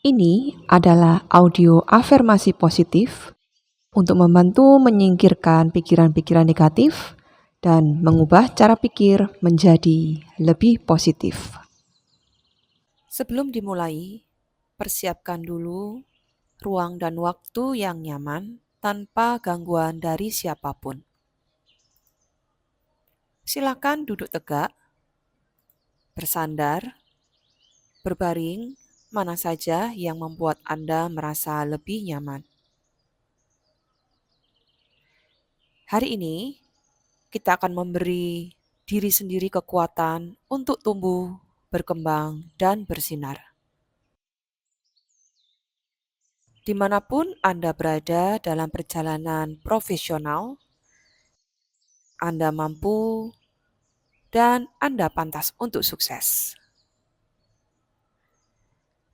Ini adalah audio afirmasi positif untuk membantu menyingkirkan pikiran-pikiran negatif dan mengubah cara pikir menjadi lebih positif. Sebelum dimulai, persiapkan dulu ruang dan waktu yang nyaman tanpa gangguan dari siapapun. Silakan duduk tegak, bersandar, berbaring, mana saja yang membuat Anda merasa lebih nyaman. Hari ini, kita akan memberi diri sendiri kekuatan untuk tumbuh, berkembang, dan bersinar. Dimanapun Anda berada dalam perjalanan profesional, Anda mampu dan Anda pantas untuk sukses.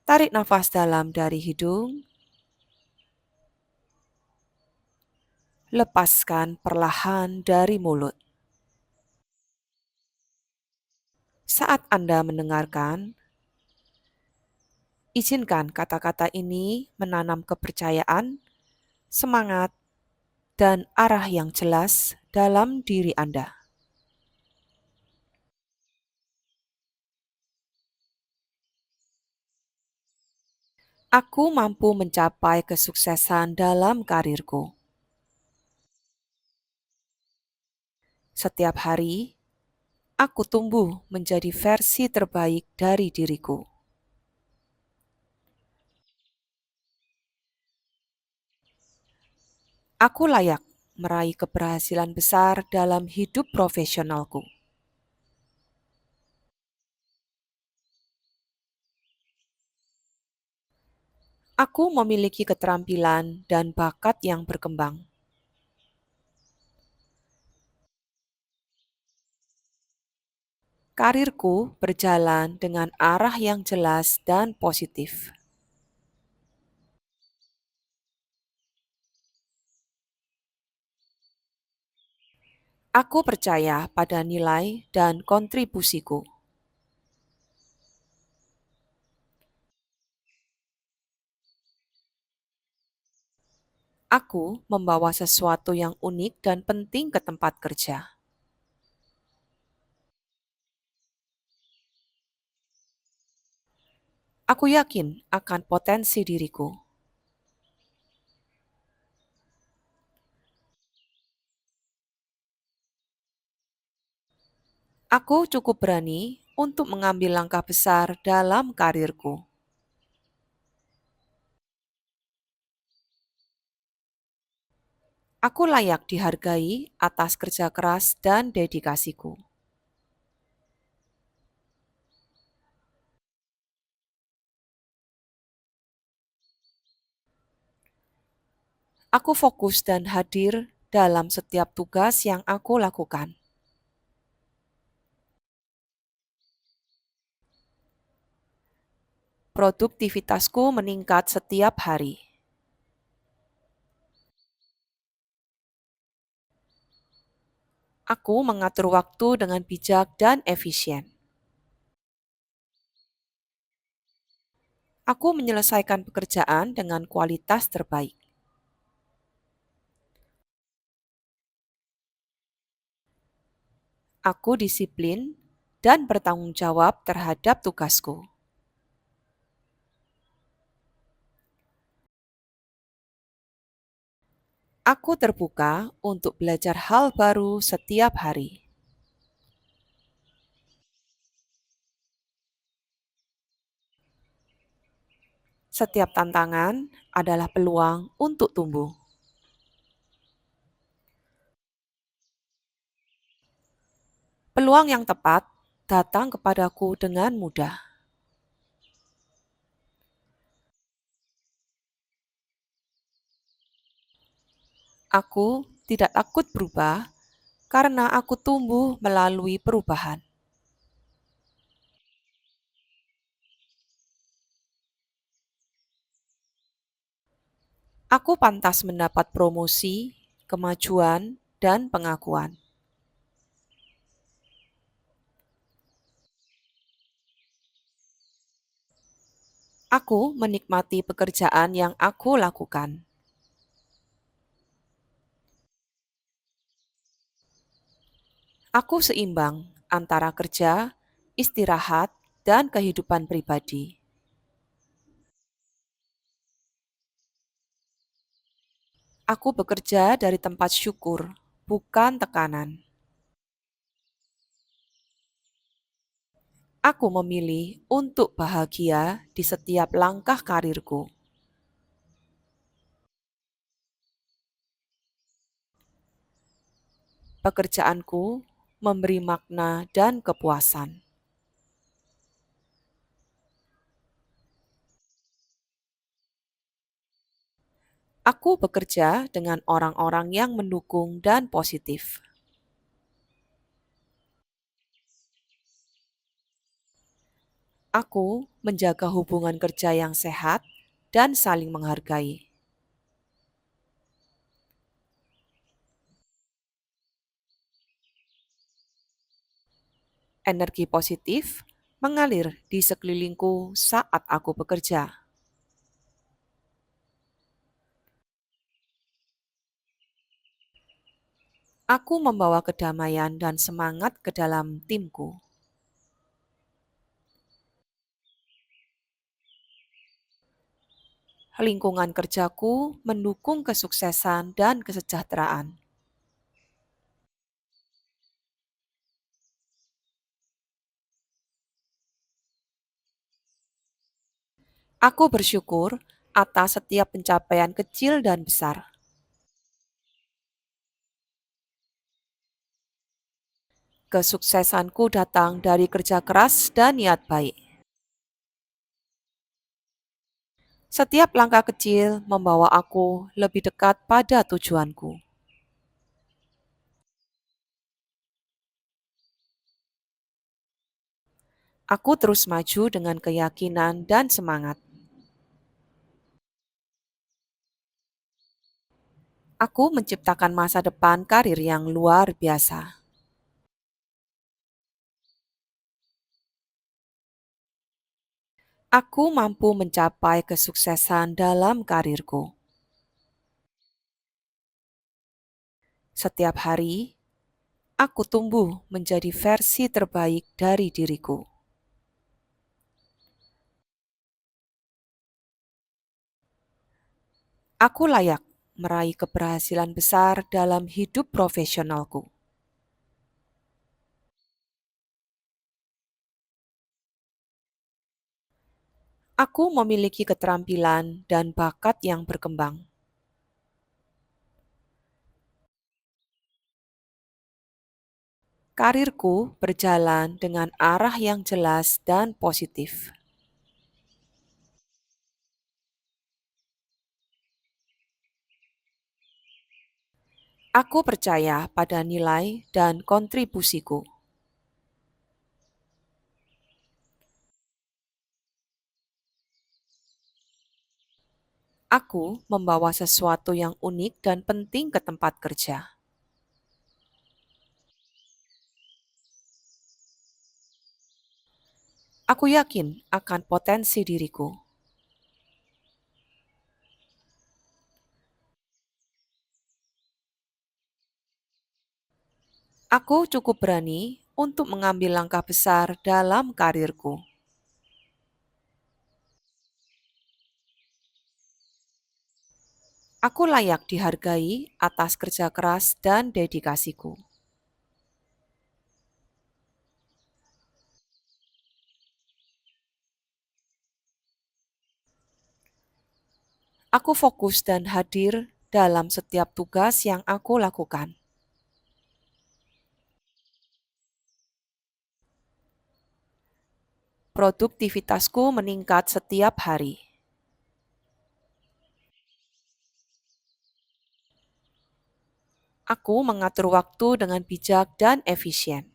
Tarik nafas dalam dari hidung, lepaskan perlahan dari mulut. Saat Anda mendengarkan, izinkan kata-kata ini menanam kepercayaan, semangat, dan arah yang jelas dalam diri Anda. Aku mampu mencapai kesuksesan dalam karirku. Setiap hari, aku tumbuh menjadi versi terbaik dari diriku. Aku layak meraih keberhasilan besar dalam hidup profesionalku. Aku memiliki keterampilan dan bakat yang berkembang. Karirku berjalan dengan arah yang jelas dan positif. Aku percaya pada nilai dan kontribusiku. Aku membawa sesuatu yang unik dan penting ke tempat kerja. Aku yakin akan potensi diriku. Aku cukup berani untuk mengambil langkah besar dalam karirku. Aku layak dihargai atas kerja keras dan dedikasiku. Aku fokus dan hadir dalam setiap tugas yang aku lakukan. Produktivitasku meningkat setiap hari. Aku mengatur waktu dengan bijak dan efisien. Aku menyelesaikan pekerjaan dengan kualitas terbaik. Aku disiplin dan bertanggung jawab terhadap tugasku. Aku terbuka untuk belajar hal baru setiap hari. Setiap tantangan adalah peluang untuk tumbuh. Peluang yang tepat datang kepadaku dengan mudah. Aku tidak takut berubah karena aku tumbuh melalui perubahan. Aku pantas mendapat promosi, kemajuan, dan pengakuan. Aku menikmati pekerjaan yang aku lakukan. Aku seimbang antara kerja, istirahat, dan kehidupan pribadi. Aku bekerja dari tempat syukur, bukan tekanan. Aku memilih untuk bahagia di setiap langkah karirku. Pekerjaanku memberi makna dan kepuasan. Aku bekerja dengan orang-orang yang mendukung dan positif. Aku menjaga hubungan kerja yang sehat dan saling menghargai. Energi positif mengalir di sekelilingku saat aku bekerja. Aku membawa kedamaian dan semangat ke dalam timku. Lingkungan kerjaku mendukung kesuksesan dan kesejahteraan. Aku bersyukur atas setiap pencapaian kecil dan besar. Kesuksesanku datang dari kerja keras dan niat baik. Setiap langkah kecil membawa aku lebih dekat pada tujuanku. Aku terus maju dengan keyakinan dan semangat. Aku menciptakan masa depan karir yang luar biasa. Aku mampu mencapai kesuksesan dalam karirku. Setiap hari, aku tumbuh menjadi versi terbaik dari diriku. Aku layak meraih keberhasilan besar dalam hidup profesionalku. Aku memiliki keterampilan dan bakat yang berkembang. Karirku berjalan dengan arah yang jelas dan positif. Aku percaya pada nilai dan kontribusiku. Aku membawa sesuatu yang unik dan penting ke tempat kerja. Aku yakin akan potensi diriku. Aku cukup berani untuk mengambil langkah besar dalam karirku. Aku layak dihargai atas kerja keras dan dedikasiku. Aku fokus dan hadir dalam setiap tugas yang aku lakukan. Produktivitasku meningkat setiap hari. Aku mengatur waktu dengan bijak dan efisien.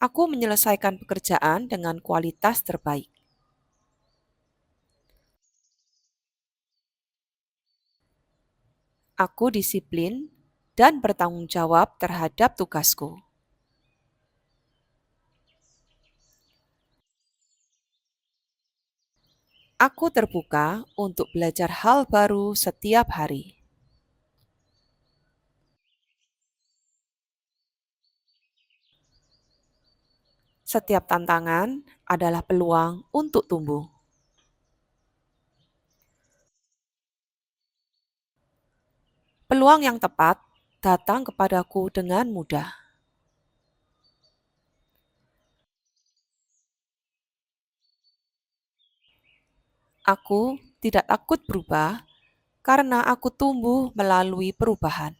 Aku menyelesaikan pekerjaan dengan kualitas terbaik. Aku disiplin dan bertanggung jawab terhadap tugasku. Aku terbuka untuk belajar hal baru setiap hari. Setiap tantangan adalah peluang untuk tumbuh. Peluang yang tepat datang kepadaku dengan mudah. Aku tidak takut berubah karena aku tumbuh melalui perubahan.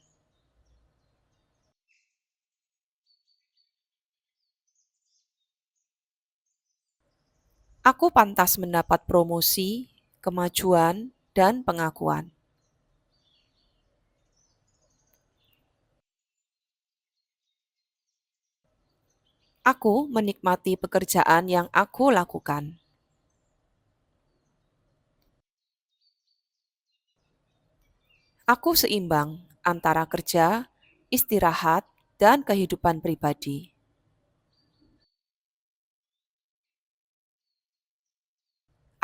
Aku pantas mendapat promosi, kemajuan, dan pengakuan. Aku menikmati pekerjaan yang aku lakukan. Aku seimbang antara kerja, istirahat, dan kehidupan pribadi.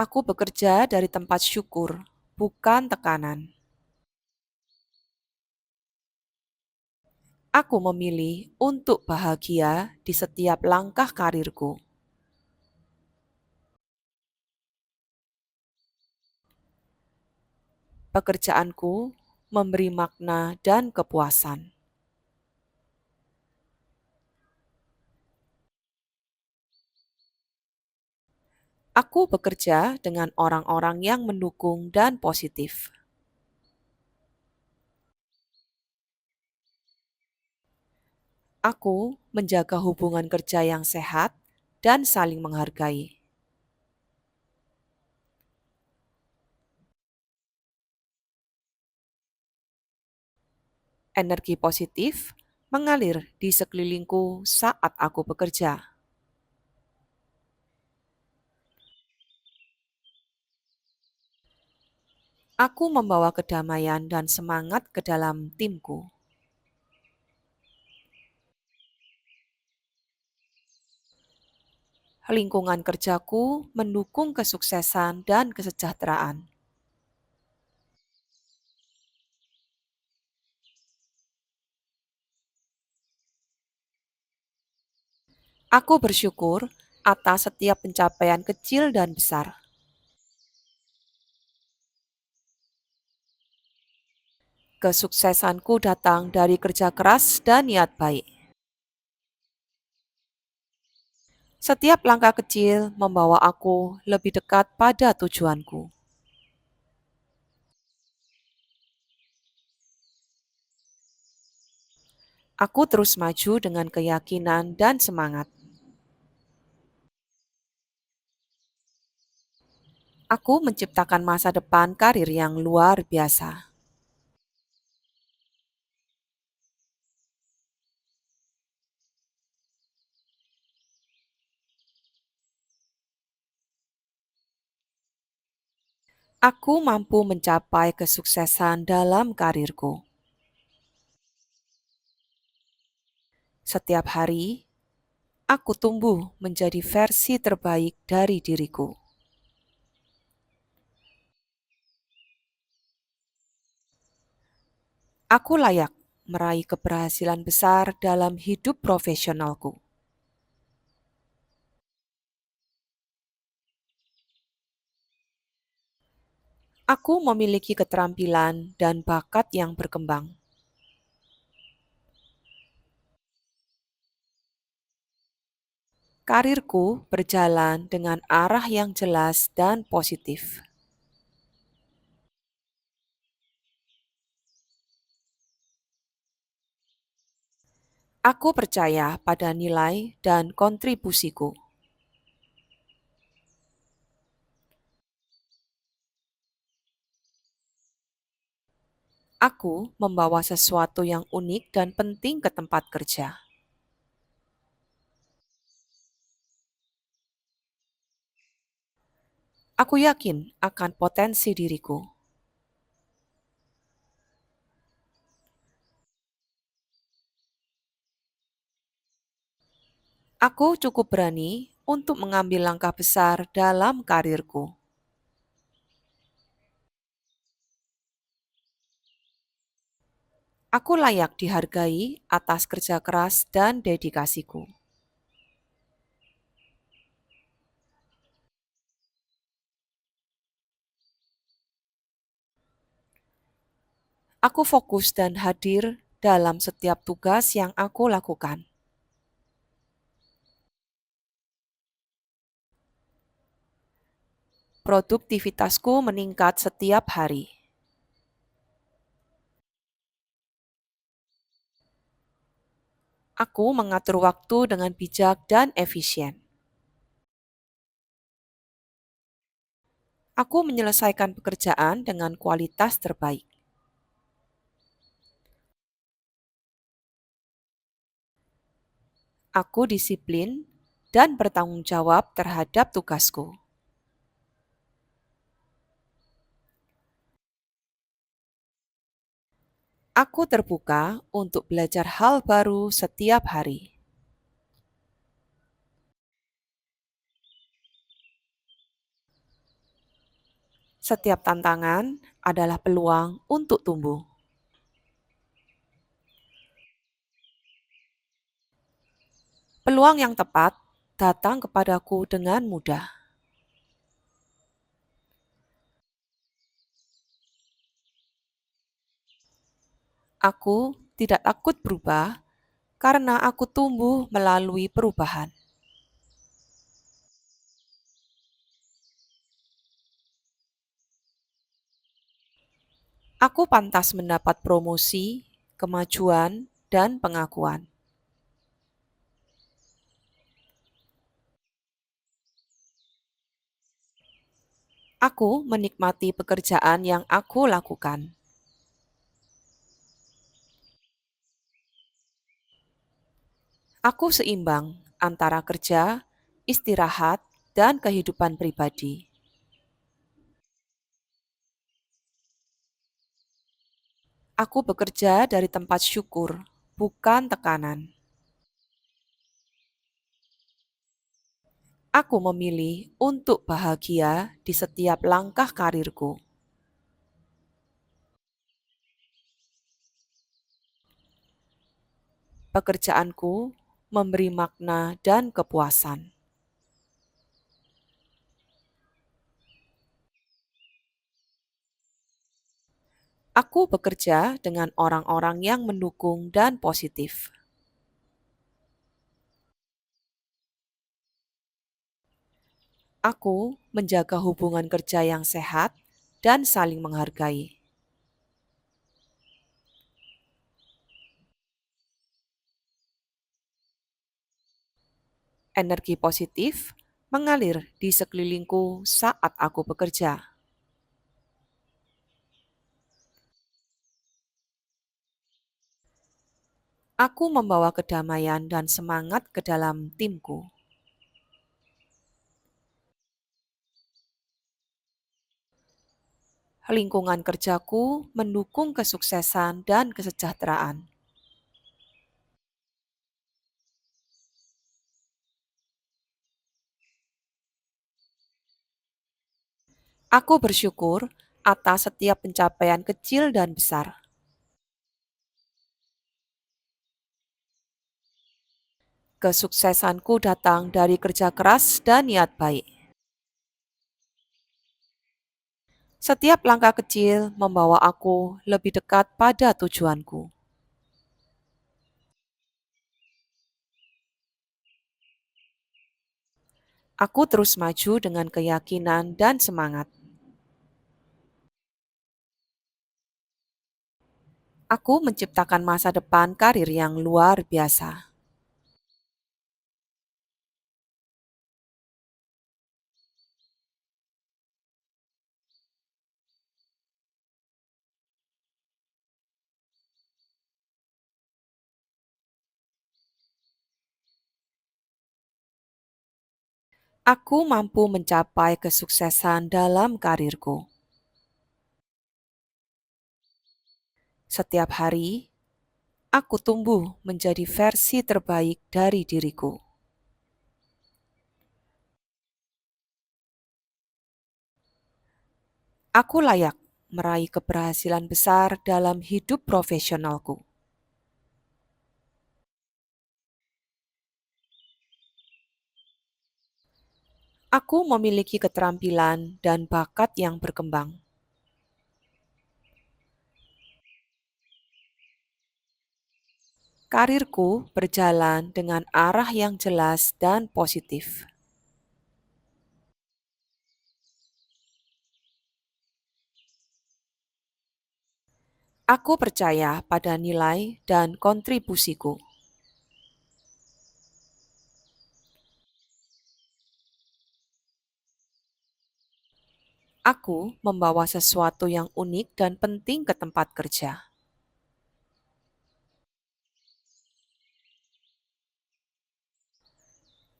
Aku bekerja dari tempat syukur, bukan tekanan. Aku memilih untuk bahagia di setiap langkah karirku. Pekerjaanku memberi makna dan kepuasan. Aku bekerja dengan orang-orang yang mendukung dan positif. Aku menjaga hubungan kerja yang sehat dan saling menghargai. Energi positif mengalir di sekelilingku saat aku bekerja. Aku membawa kedamaian dan semangat ke dalam timku. Lingkungan kerjaku mendukung kesuksesan dan kesejahteraan. Aku bersyukur atas setiap pencapaian kecil dan besar. Kesuksesanku datang dari kerja keras dan niat baik. Setiap langkah kecil membawa aku lebih dekat pada tujuanku. Aku terus maju dengan keyakinan dan semangat. Aku menciptakan masa depan karir yang luar biasa. Aku mampu mencapai kesuksesan dalam karirku. Setiap hari, aku tumbuh menjadi versi terbaik dari diriku. Aku layak meraih keberhasilan besar dalam hidup profesionalku. Aku memiliki keterampilan dan bakat yang berkembang. Karirku berjalan dengan arah yang jelas dan positif. Aku percaya pada nilai dan kontribusiku. Aku membawa sesuatu yang unik dan penting ke tempat kerja. Aku yakin akan potensi diriku. Aku cukup berani untuk mengambil langkah besar dalam karirku. Aku layak dihargai atas kerja keras dan dedikasiku. Aku fokus dan hadir dalam setiap tugas yang aku lakukan. Produktivitasku meningkat setiap hari. Aku mengatur waktu dengan bijak dan efisien. Aku menyelesaikan pekerjaan dengan kualitas terbaik. Aku disiplin dan bertanggung jawab terhadap tugasku. Aku terbuka untuk belajar hal baru setiap hari. Setiap tantangan adalah peluang untuk tumbuh. Peluang yang tepat datang kepadaku dengan mudah. Aku tidak takut berubah karena aku tumbuh melalui perubahan. Aku pantas mendapat promosi, kemajuan, dan pengakuan. Aku menikmati pekerjaan yang aku lakukan. Aku seimbang antara kerja, istirahat, dan kehidupan pribadi. Aku bekerja dari tempat syukur, bukan tekanan. Aku memilih untuk bahagia di setiap langkah karirku. Pekerjaanku memberi makna dan kepuasan. Aku bekerja dengan orang-orang yang mendukung dan positif. Aku menjaga hubungan kerja yang sehat dan saling menghargai. Energi positif mengalir di sekelilingku saat aku bekerja. Aku membawa kedamaian dan semangat ke dalam timku. Lingkungan kerjaku mendukung kesuksesan dan kesejahteraan. Aku bersyukur atas setiap pencapaian kecil dan besar. Kesuksesanku datang dari kerja keras dan niat baik. Setiap langkah kecil membawa aku lebih dekat pada tujuanku. Aku terus maju dengan keyakinan dan semangat. Aku menciptakan masa depan karir yang luar biasa. Aku mampu mencapai kesuksesan dalam karirku. Setiap hari, aku tumbuh menjadi versi terbaik dari diriku. Aku layak meraih keberhasilan besar dalam hidup profesionalku. Aku memiliki keterampilan dan bakat yang berkembang. Karirku berjalan dengan arah yang jelas dan positif. Aku percaya pada nilai dan kontribusiku. Aku membawa sesuatu yang unik dan penting ke tempat kerja.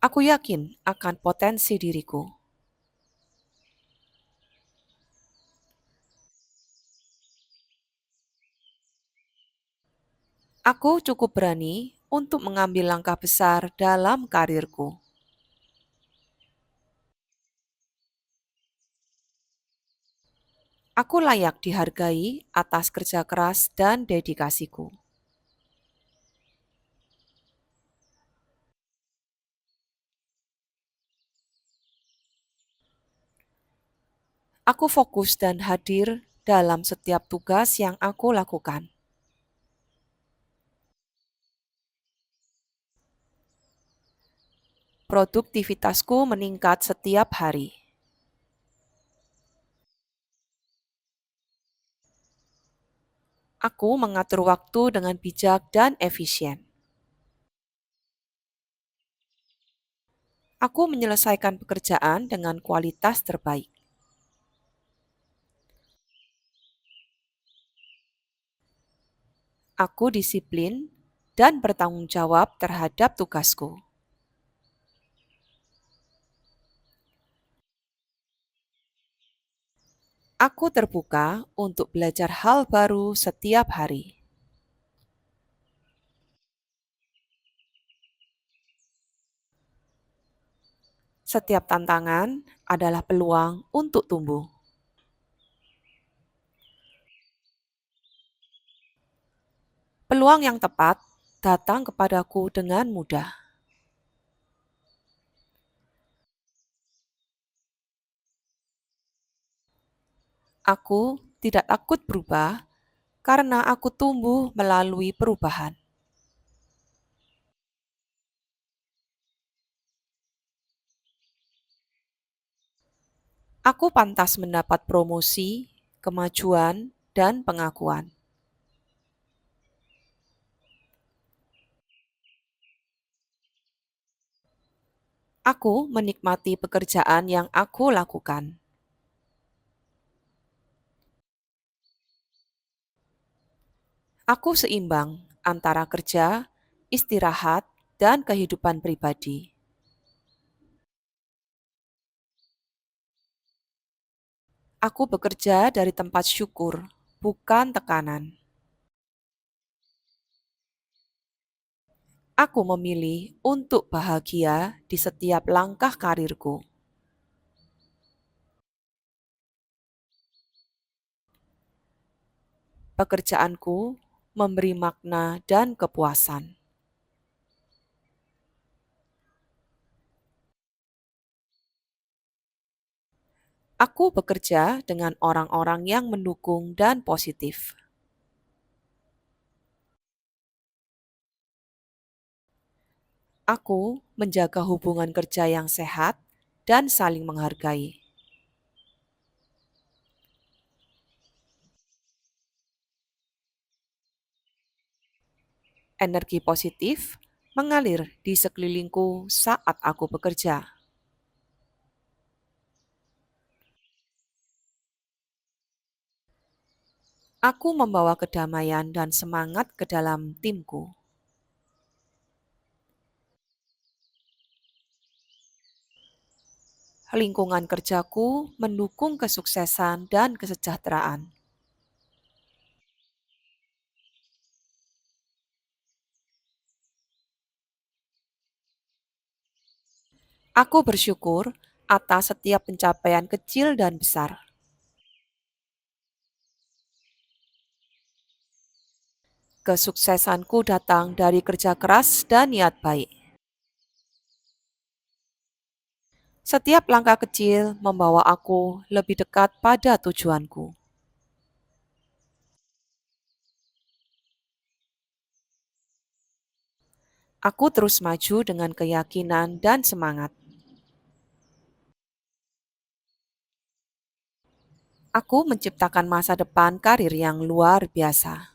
Aku yakin akan potensi diriku. Aku cukup berani untuk mengambil langkah besar dalam karirku. Aku layak dihargai atas kerja keras dan dedikasiku. Aku fokus dan hadir dalam setiap tugas yang aku lakukan. Produktivitasku meningkat setiap hari. Aku mengatur waktu dengan bijak dan efisien. Aku menyelesaikan pekerjaan dengan kualitas terbaik. Aku disiplin dan bertanggung jawab terhadap tugasku. Aku terbuka untuk belajar hal baru setiap hari. Setiap tantangan adalah peluang untuk tumbuh. Peluang yang tepat datang kepadaku dengan mudah. Aku tidak takut berubah karena aku tumbuh melalui perubahan. Aku pantas mendapat promosi, kemajuan, dan pengakuan. Aku menikmati pekerjaan yang aku lakukan. Aku seimbang antara kerja, istirahat, dan kehidupan pribadi. Aku bekerja dari tempat syukur, bukan tekanan. Aku memilih untuk bahagia di setiap langkah karirku. Pekerjaanku memberi makna dan kepuasan. Aku bekerja dengan orang-orang yang mendukung dan positif. Aku menjaga hubungan kerja yang sehat dan saling menghargai. Energi positif mengalir di sekelilingku saat aku bekerja. Aku membawa kedamaian dan semangat ke dalam timku. Lingkungan kerjaku mendukung kesuksesan dan kesejahteraan. Aku bersyukur atas setiap pencapaian kecil dan besar. Kesuksesanku datang dari kerja keras dan niat baik. Setiap langkah kecil membawa aku lebih dekat pada tujuanku. Aku terus maju dengan keyakinan dan semangat. Aku menciptakan masa depan karir yang luar biasa.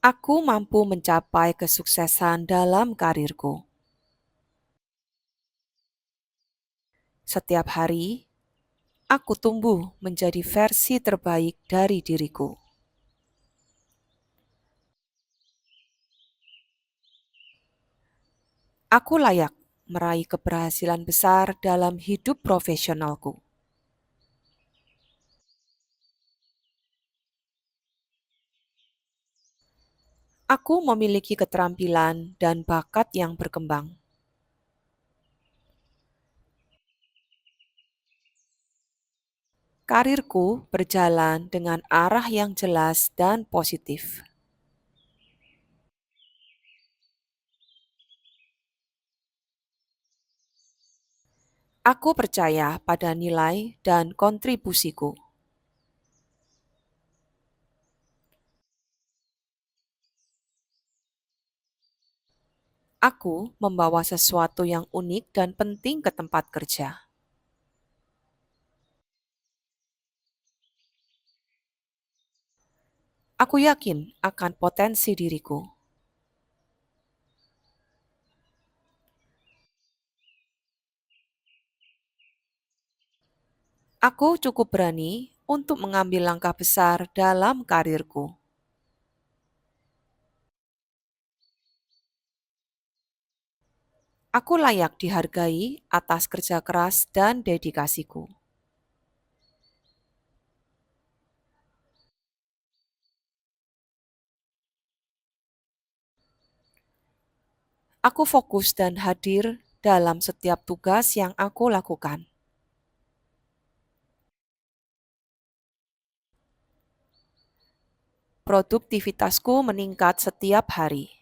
Aku mampu mencapai kesuksesan dalam karirku. Setiap hari, aku tumbuh menjadi versi terbaik dari diriku. Aku layak meraih keberhasilan besar dalam hidup profesionalku. Aku memiliki keterampilan dan bakat yang berkembang. Karirku berjalan dengan arah yang jelas dan positif. Aku percaya pada nilai dan kontribusiku. Aku membawa sesuatu yang unik dan penting ke tempat kerja. Aku yakin akan potensi diriku. Aku cukup berani untuk mengambil langkah besar dalam karirku. Aku layak dihargai atas kerja keras dan dedikasiku. Aku fokus dan hadir dalam setiap tugas yang aku lakukan. Produktivitasku meningkat setiap hari.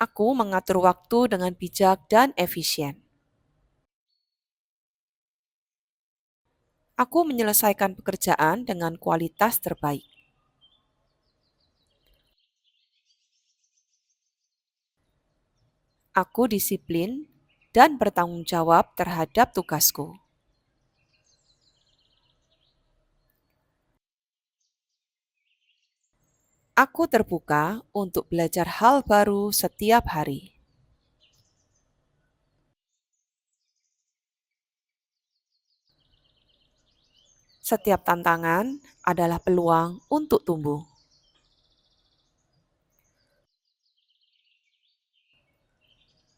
Aku mengatur waktu dengan bijak dan efisien. Aku menyelesaikan pekerjaan dengan kualitas terbaik. Aku disiplin dan bertanggung jawab terhadap tugasku. Aku terbuka untuk belajar hal baru setiap hari. Setiap tantangan adalah peluang untuk tumbuh.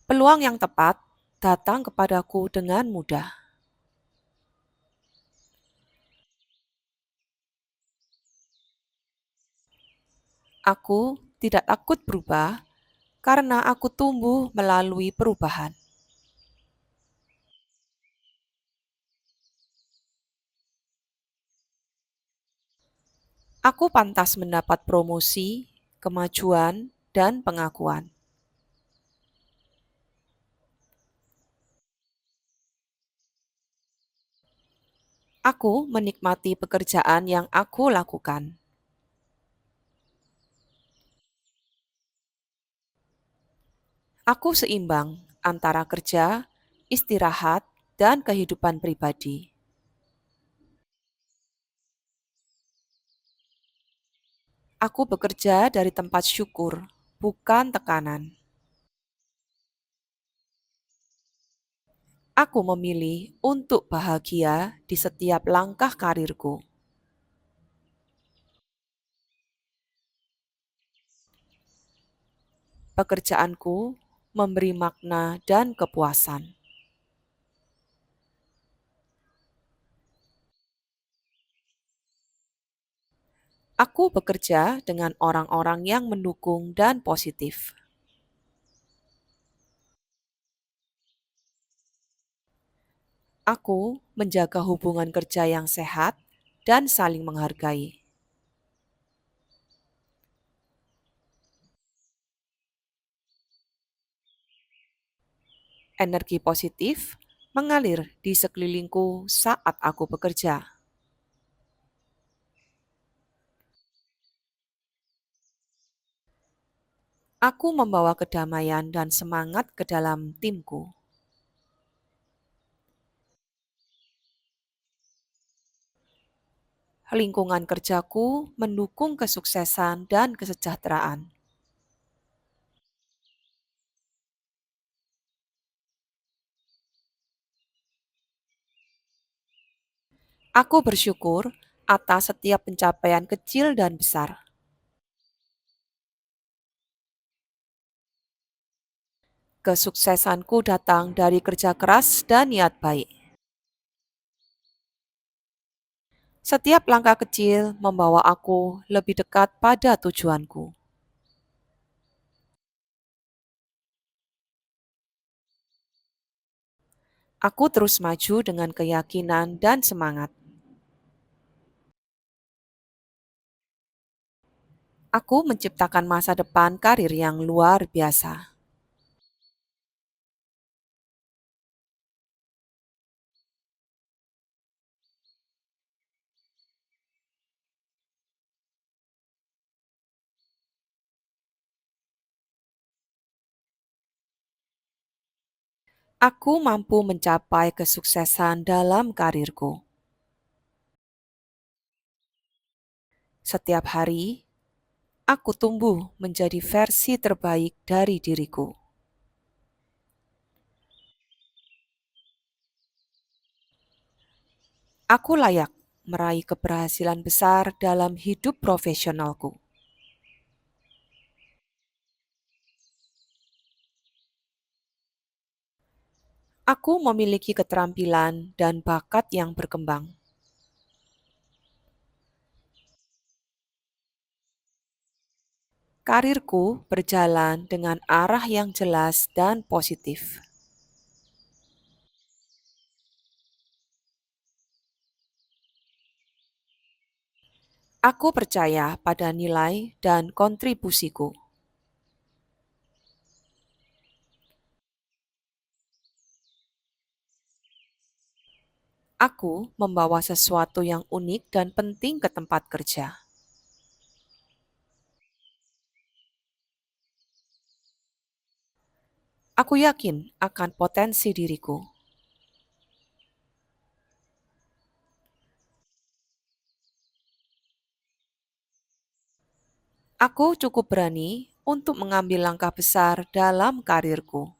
Peluang yang tepat datang kepadaku dengan mudah. Aku tidak takut berubah karena aku tumbuh melalui perubahan. Aku pantas mendapat promosi, kemajuan, dan pengakuan. Aku menikmati pekerjaan yang aku lakukan. Aku seimbang antara kerja, istirahat, dan kehidupan pribadi. Aku bekerja dari tempat syukur, bukan tekanan. Aku memilih untuk bahagia di setiap langkah karirku. Pekerjaanku memberi makna dan kepuasan. Aku bekerja dengan orang-orang yang mendukung dan positif. Aku menjaga hubungan kerja yang sehat dan saling menghargai. Energi positif mengalir di sekelilingku saat aku bekerja. Aku membawa kedamaian dan semangat ke dalam timku. Lingkungan kerjaku mendukung kesuksesan dan kesejahteraan. Aku bersyukur atas setiap pencapaian kecil dan besar. Kesuksesanku datang dari kerja keras dan niat baik. Setiap langkah kecil membawa aku lebih dekat pada tujuanku. Aku terus maju dengan keyakinan dan semangat. Aku menciptakan masa depan karir yang luar biasa. Aku mampu mencapai kesuksesan dalam karirku. Setiap hari, aku tumbuh menjadi versi terbaik dari diriku. Aku layak meraih keberhasilan besar dalam hidup profesionalku. Aku memiliki keterampilan dan bakat yang berkembang. Karirku berjalan dengan arah yang jelas dan positif. Aku percaya pada nilai dan kontribusiku. Aku membawa sesuatu yang unik dan penting ke tempat kerja. Aku yakin akan potensi diriku. Aku cukup berani untuk mengambil langkah besar dalam karirku.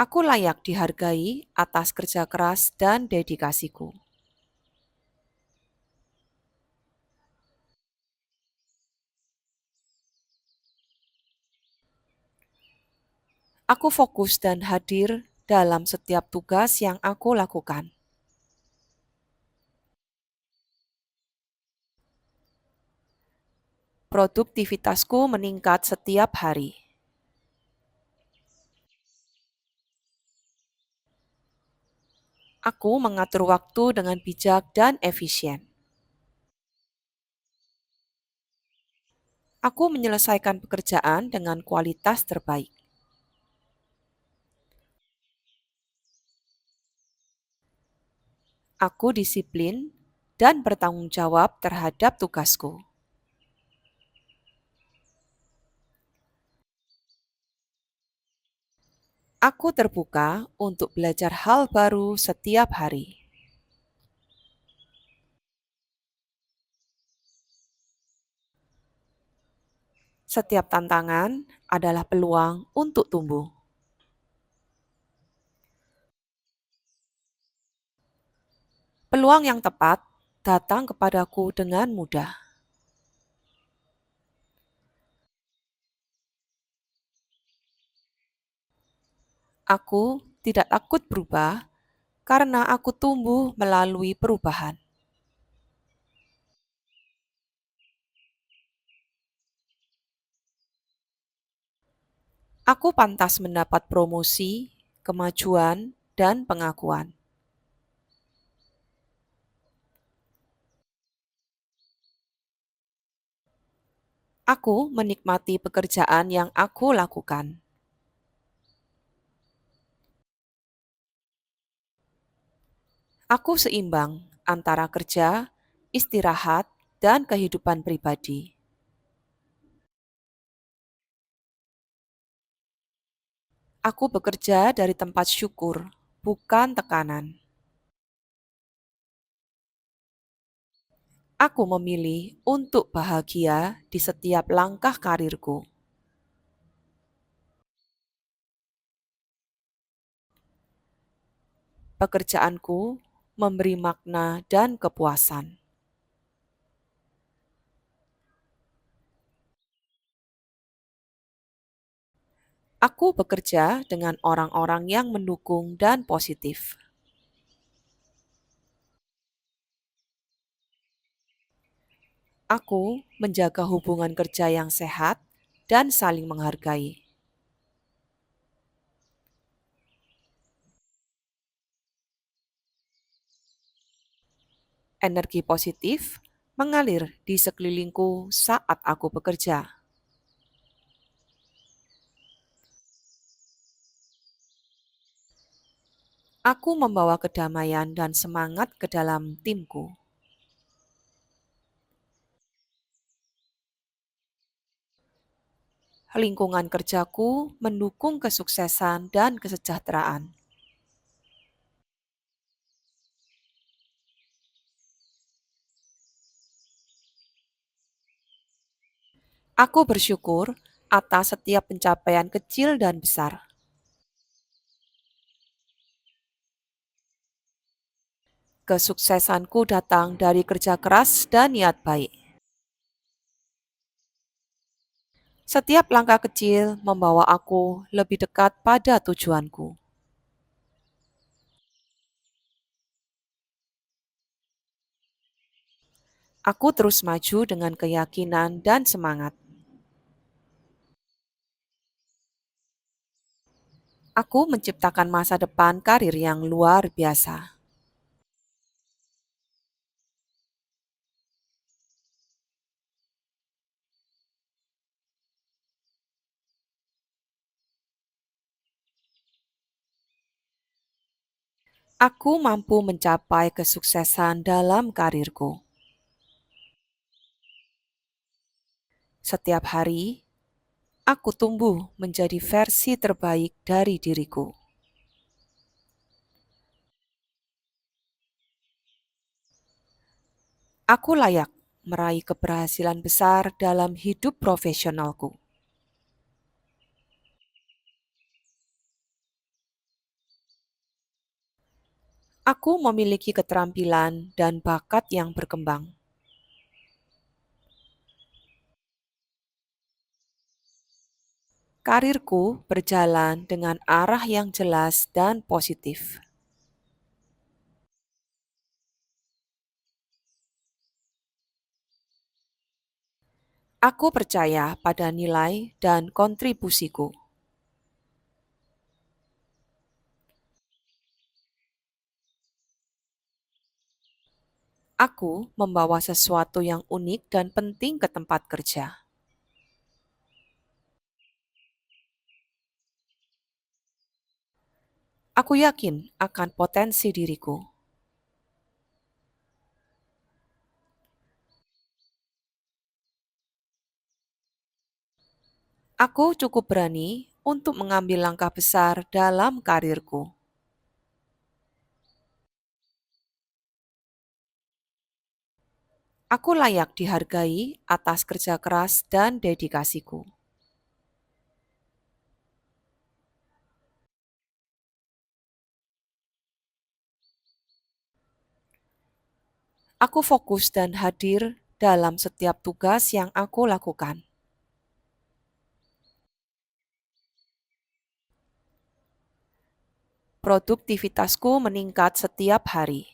Aku layak dihargai atas kerja keras dan dedikasiku. Aku fokus dan hadir dalam setiap tugas yang aku lakukan. Produktivitasku meningkat setiap hari. Aku mengatur waktu dengan bijak dan efisien. Aku menyelesaikan pekerjaan dengan kualitas terbaik. Aku disiplin dan bertanggung jawab terhadap tugasku. Aku terbuka untuk belajar hal baru setiap hari. Setiap tantangan adalah peluang untuk tumbuh. Peluang yang tepat datang kepadaku dengan mudah. Aku tidak takut berubah karena aku tumbuh melalui perubahan. Aku pantas mendapat promosi, kemajuan, dan pengakuan. Aku menikmati pekerjaan yang aku lakukan. Aku seimbang antara kerja, istirahat, dan kehidupan pribadi. Aku bekerja dari tempat syukur, bukan tekanan. Aku memilih untuk bahagia di setiap langkah karirku. Pekerjaanku memberi makna dan kepuasan. Aku bekerja dengan orang-orang yang mendukung dan positif. Aku menjaga hubungan kerja yang sehat dan saling menghargai. Energi positif mengalir di sekelilingku saat aku bekerja. Aku membawa kedamaian dan semangat ke dalam timku. Lingkungan kerjaku mendukung kesuksesan dan kesejahteraan. Aku bersyukur atas setiap pencapaian kecil dan besar. Kesuksesanku datang dari kerja keras dan niat baik. Setiap langkah kecil membawa aku lebih dekat pada tujuanku. Aku terus maju dengan keyakinan dan semangat. Aku menciptakan masa depan karir yang luar biasa. Aku mampu mencapai kesuksesan dalam karirku. Setiap hari, aku tumbuh menjadi versi terbaik dari diriku. Aku layak meraih keberhasilan besar dalam hidup profesionalku. Aku memiliki keterampilan dan bakat yang berkembang. Karirku berjalan dengan arah yang jelas dan positif. Aku percaya pada nilai dan kontribusiku. Aku membawa sesuatu yang unik dan penting ke tempat kerja. Aku yakin akan potensi diriku. Aku cukup berani untuk mengambil langkah besar dalam karirku. Aku layak dihargai atas kerja keras dan dedikasiku. Aku fokus dan hadir dalam setiap tugas yang aku lakukan. Produktivitasku meningkat setiap hari.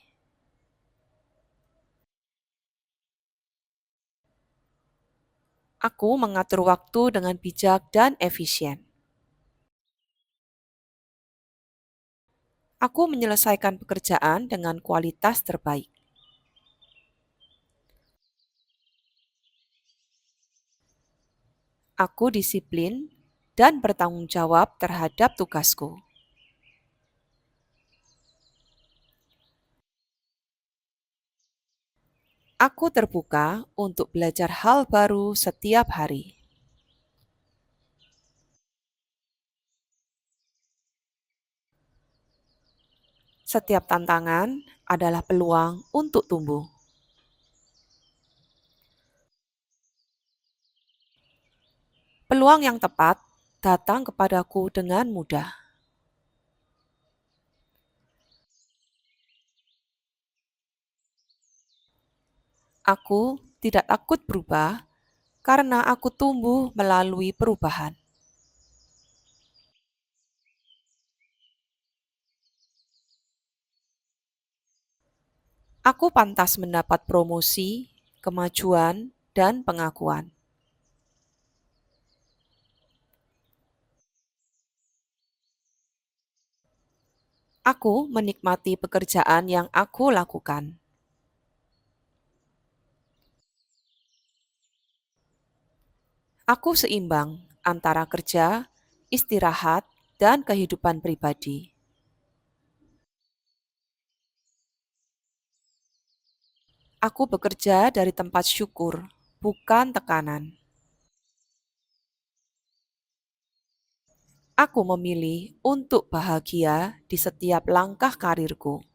Aku mengatur waktu dengan bijak dan efisien. Aku menyelesaikan pekerjaan dengan kualitas terbaik. Aku disiplin dan bertanggung jawab terhadap tugasku. Aku terbuka untuk belajar hal baru setiap hari. Setiap tantangan adalah peluang untuk tumbuh. Peluang yang tepat datang kepadaku dengan mudah. Aku tidak takut berubah karena aku tumbuh melalui perubahan. Aku pantas mendapat promosi, kemajuan, dan pengakuan. Aku menikmati pekerjaan yang aku lakukan. Aku seimbang antara kerja, istirahat, dan kehidupan pribadi. Aku bekerja dari tempat syukur, bukan tekanan. Aku memilih untuk bahagia di setiap langkah karirku.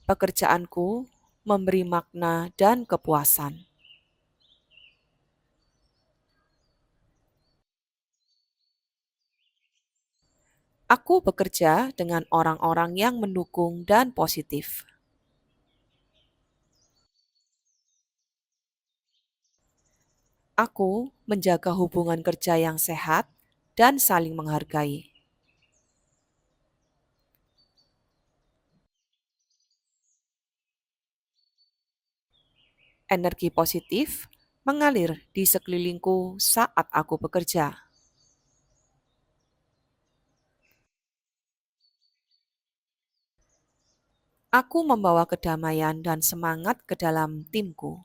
Pekerjaanku memberi makna dan kepuasan. Aku bekerja dengan orang-orang yang mendukung dan positif. Aku menjaga hubungan kerja yang sehat dan saling menghargai. Energi positif mengalir di sekelilingku saat aku bekerja. Aku membawa kedamaian dan semangat ke dalam timku.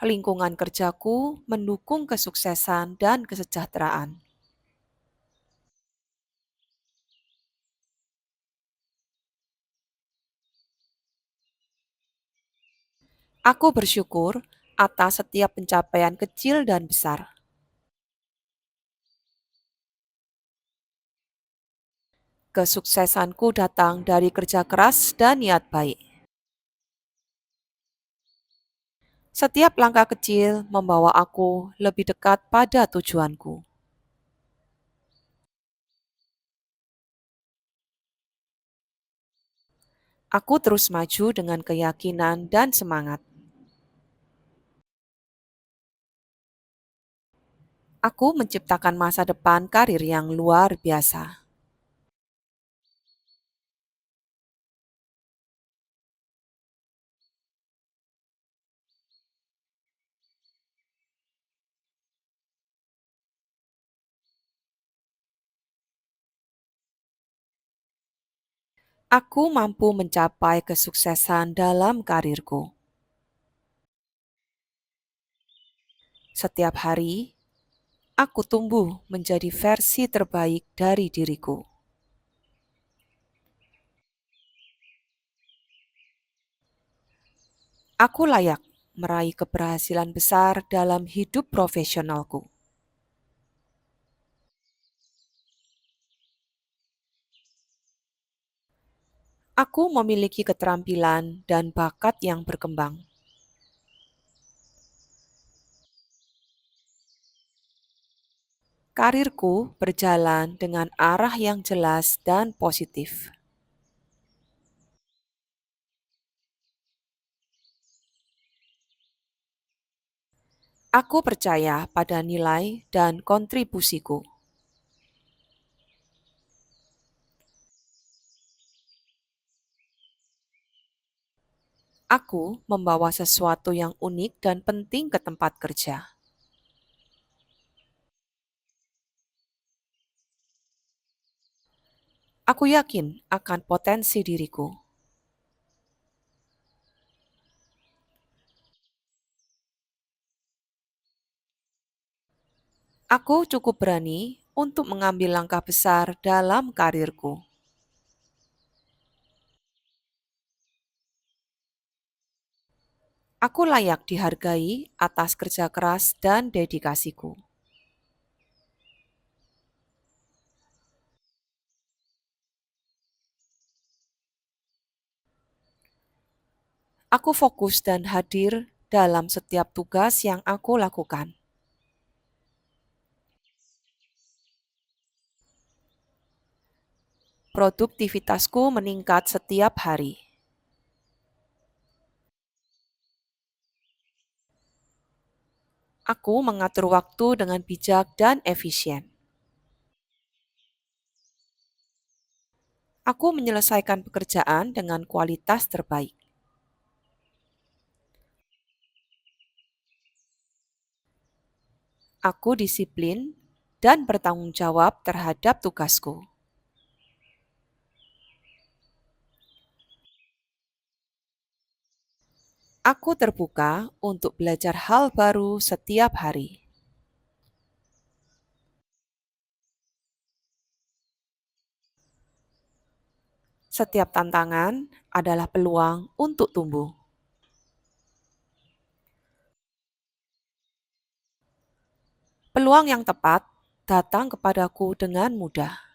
Lingkungan kerjaku mendukung kesuksesan dan kesejahteraan. Aku bersyukur atas setiap pencapaian kecil dan besar. Kesuksesanku datang dari kerja keras dan niat baik. Setiap langkah kecil membawa aku lebih dekat pada tujuanku. Aku terus maju dengan keyakinan dan semangat. Aku menciptakan masa depan karir yang luar biasa. Aku mampu mencapai kesuksesan dalam karirku. Setiap hari, aku tumbuh menjadi versi terbaik dari diriku. Aku layak meraih keberhasilan besar dalam hidup profesionalku. Aku memiliki keterampilan dan bakat yang berkembang. Karirku berjalan dengan arah yang jelas dan positif. Aku percaya pada nilai dan kontribusiku. Aku membawa sesuatu yang unik dan penting ke tempat kerja. Aku yakin akan potensi diriku. Aku cukup berani untuk mengambil langkah besar dalam karirku. Aku layak dihargai atas kerja keras dan dedikasiku. Aku fokus dan hadir dalam setiap tugas yang aku lakukan. Produktivitasku meningkat setiap hari. Aku mengatur waktu dengan bijak dan efisien. Aku menyelesaikan pekerjaan dengan kualitas terbaik. Aku disiplin dan bertanggung jawab terhadap tugasku. Aku terbuka untuk belajar hal baru setiap hari. Setiap tantangan adalah peluang untuk tumbuh. Peluang yang tepat datang kepadaku dengan mudah.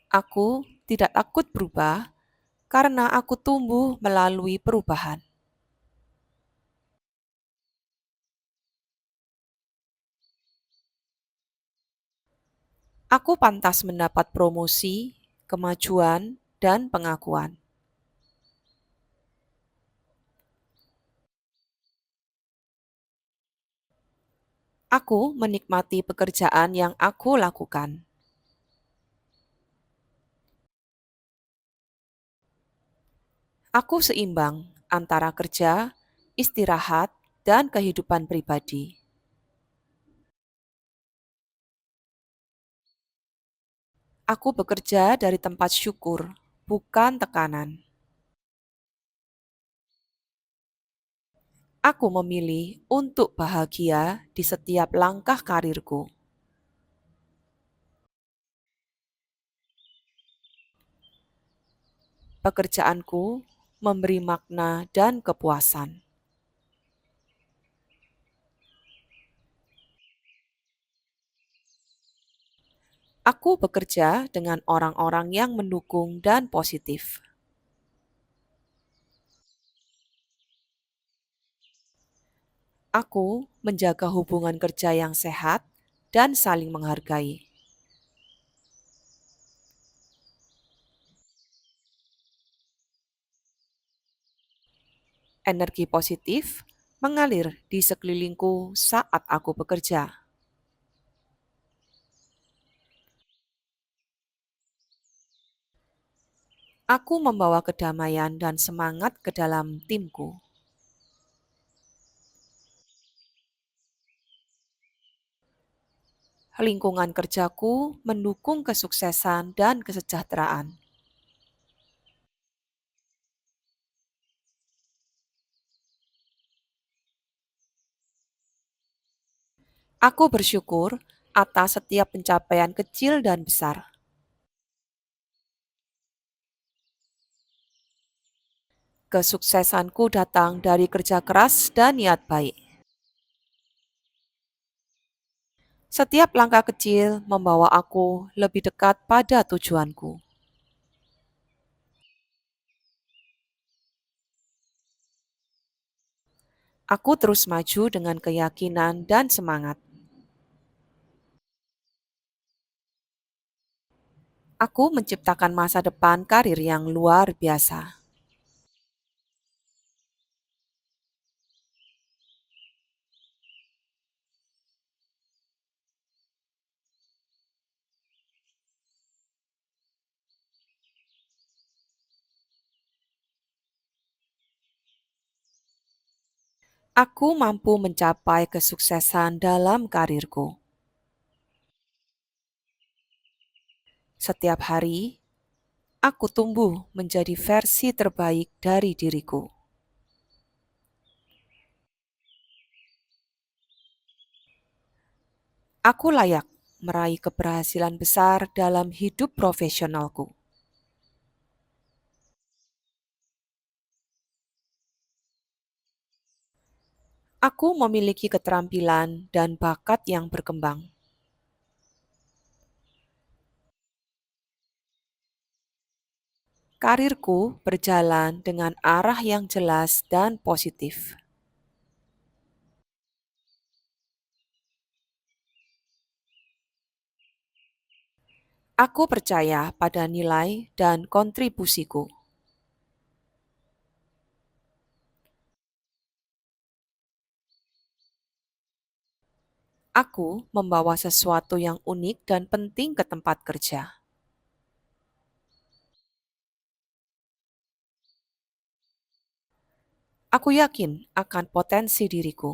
Aku tidak takut berubah karena aku tumbuh melalui perubahan. Aku pantas mendapat promosi, kemajuan, dan pengakuan. Aku menikmati pekerjaan yang aku lakukan. Aku seimbang antara kerja, istirahat, dan kehidupan pribadi. Aku bekerja dari tempat syukur, bukan tekanan. Aku memilih untuk bahagia di setiap langkah karirku. Pekerjaanku memberi makna dan kepuasan. Aku bekerja dengan orang-orang yang mendukung dan positif. Aku menjaga hubungan kerja yang sehat dan saling menghargai. Energi positif mengalir di sekelilingku saat aku bekerja. Aku membawa kedamaian dan semangat ke dalam timku. Lingkungan kerjaku mendukung kesuksesan dan kesejahteraan. Aku bersyukur atas setiap pencapaian kecil dan besar. Kesuksesanku datang dari kerja keras dan niat baik. Setiap langkah kecil membawa aku lebih dekat pada tujuanku. Aku terus maju dengan keyakinan dan semangat. Aku menciptakan masa depan karir yang luar biasa. Aku mampu mencapai kesuksesan dalam karirku. Setiap hari, aku tumbuh menjadi versi terbaik dari diriku. Aku layak meraih keberhasilan besar dalam hidup profesionalku. Aku memiliki keterampilan dan bakat yang berkembang. Karirku berjalan dengan arah yang jelas dan positif. Aku percaya pada nilai dan kontribusiku. Aku membawa sesuatu yang unik dan penting ke tempat kerja. Aku yakin akan potensi diriku.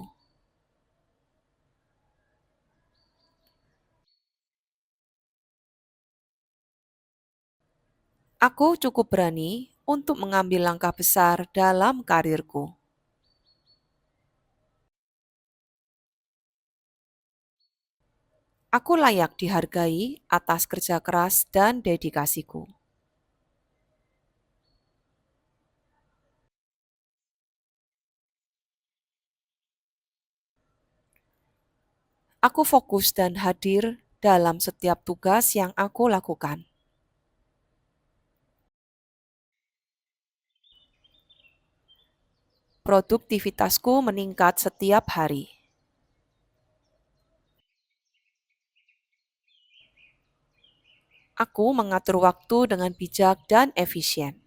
Aku cukup berani untuk mengambil langkah besar dalam karirku. Aku layak dihargai atas kerja keras dan dedikasiku. Aku fokus dan hadir dalam setiap tugas yang aku lakukan. Produktivitasku meningkat setiap hari. Aku mengatur waktu dengan bijak dan efisien.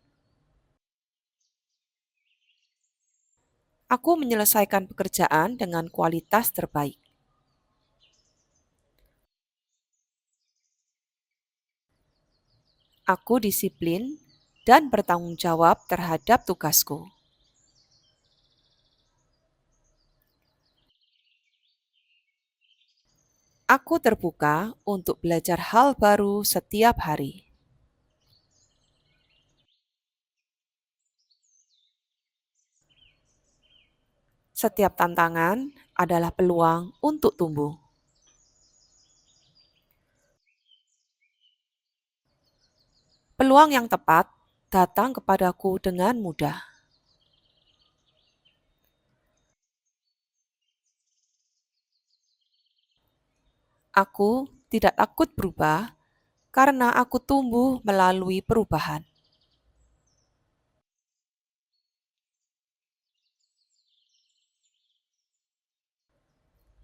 Aku menyelesaikan pekerjaan dengan kualitas terbaik. Aku disiplin dan bertanggung jawab terhadap tugasku. Aku terbuka untuk belajar hal baru setiap hari. Setiap tantangan adalah peluang untuk tumbuh. Peluang yang tepat datang kepadaku dengan mudah. Aku tidak takut berubah karena aku tumbuh melalui perubahan.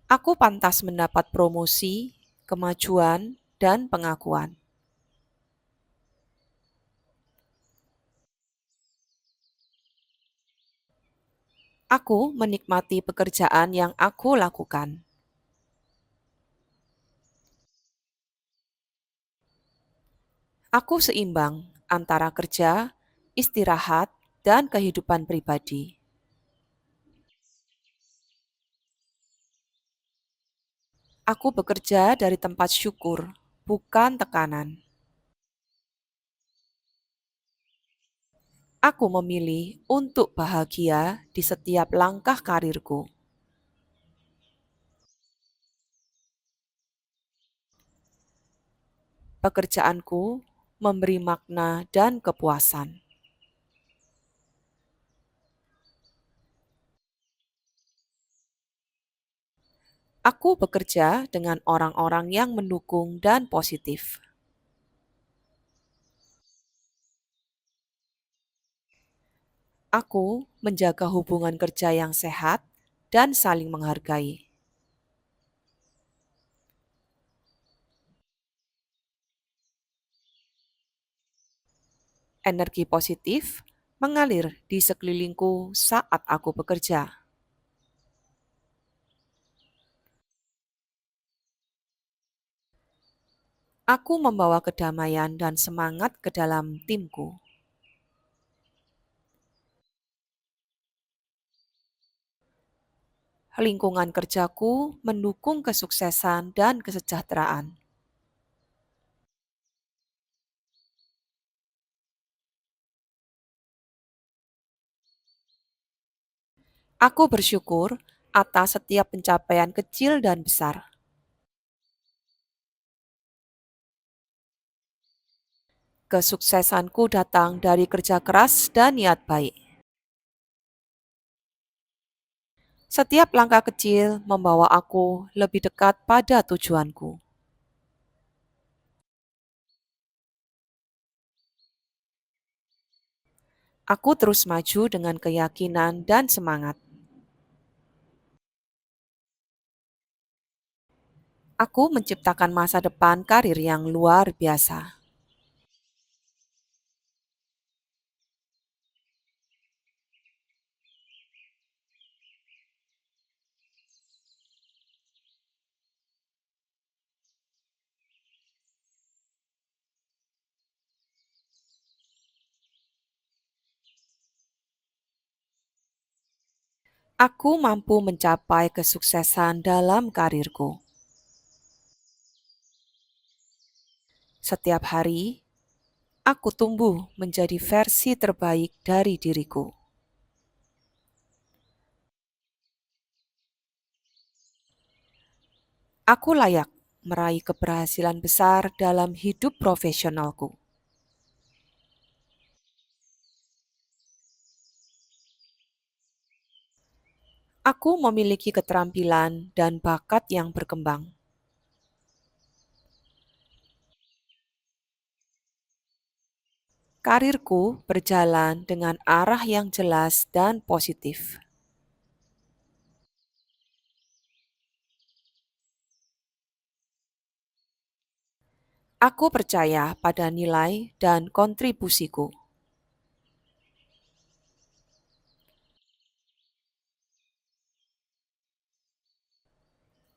Aku pantas mendapat promosi, kemajuan, dan pengakuan. Aku menikmati pekerjaan yang aku lakukan. Aku seimbang antara kerja, istirahat, dan kehidupan pribadi. Aku bekerja dari tempat syukur, bukan tekanan. Aku memilih untuk bahagia di setiap langkah karirku. Pekerjaanku memberi makna dan kepuasan. Aku bekerja dengan orang-orang yang mendukung dan positif. Aku menjaga hubungan kerja yang sehat dan saling menghargai. Energi positif mengalir di sekelilingku saat aku bekerja. Aku membawa kedamaian dan semangat ke dalam timku. Lingkungan kerjaku mendukung kesuksesan dan kesejahteraan. Aku bersyukur atas setiap pencapaian kecil dan besar. Kesuksesanku datang dari kerja keras dan niat baik. Setiap langkah kecil membawa aku lebih dekat pada tujuanku. Aku terus maju dengan keyakinan dan semangat. Aku menciptakan masa depan karir yang luar biasa. Aku mampu mencapai kesuksesan dalam karirku. Setiap hari, aku tumbuh menjadi versi terbaik dari diriku. Aku layak meraih keberhasilan besar dalam hidup profesionalku. Aku memiliki keterampilan dan bakat yang berkembang. Karirku berjalan dengan arah yang jelas dan positif. Aku percaya pada nilai dan kontribusiku.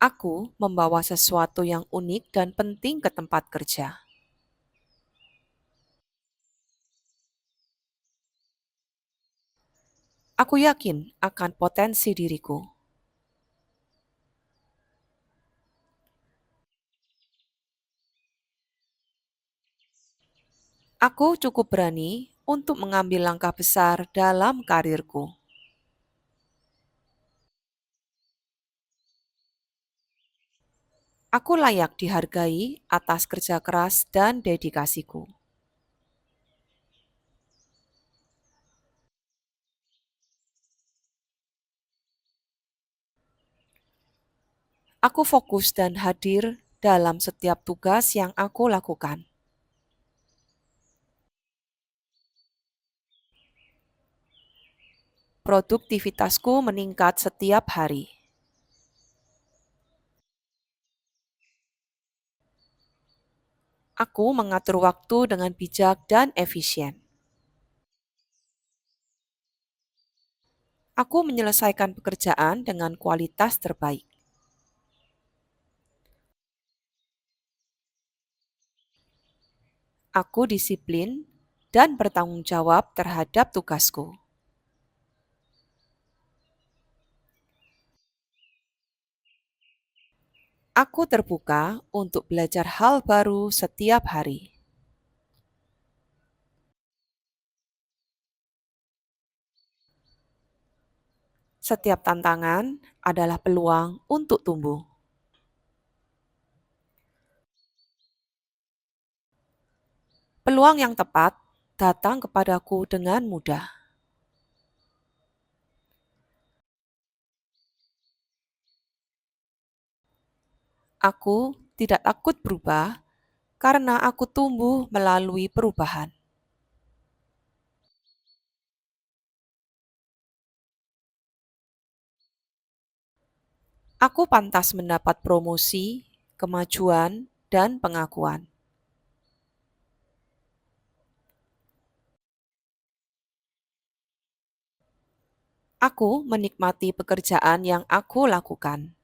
Aku membawa sesuatu yang unik dan penting ke tempat kerja. Aku yakin akan potensi diriku. Aku cukup berani untuk mengambil langkah besar dalam karirku. Aku layak dihargai atas kerja keras dan dedikasiku. Aku fokus dan hadir dalam setiap tugas yang aku lakukan. Produktivitasku meningkat setiap hari. Aku mengatur waktu dengan bijak dan efisien. Aku menyelesaikan pekerjaan dengan kualitas terbaik. Aku disiplin dan bertanggung jawab terhadap tugasku. Aku terbuka untuk belajar hal baru setiap hari. Setiap tantangan adalah peluang untuk tumbuh. Peluang yang tepat datang kepadaku dengan mudah. Aku tidak takut berubah karena aku tumbuh melalui perubahan. Aku pantas mendapat promosi, kemajuan, dan pengakuan. Aku menikmati pekerjaan yang aku lakukan.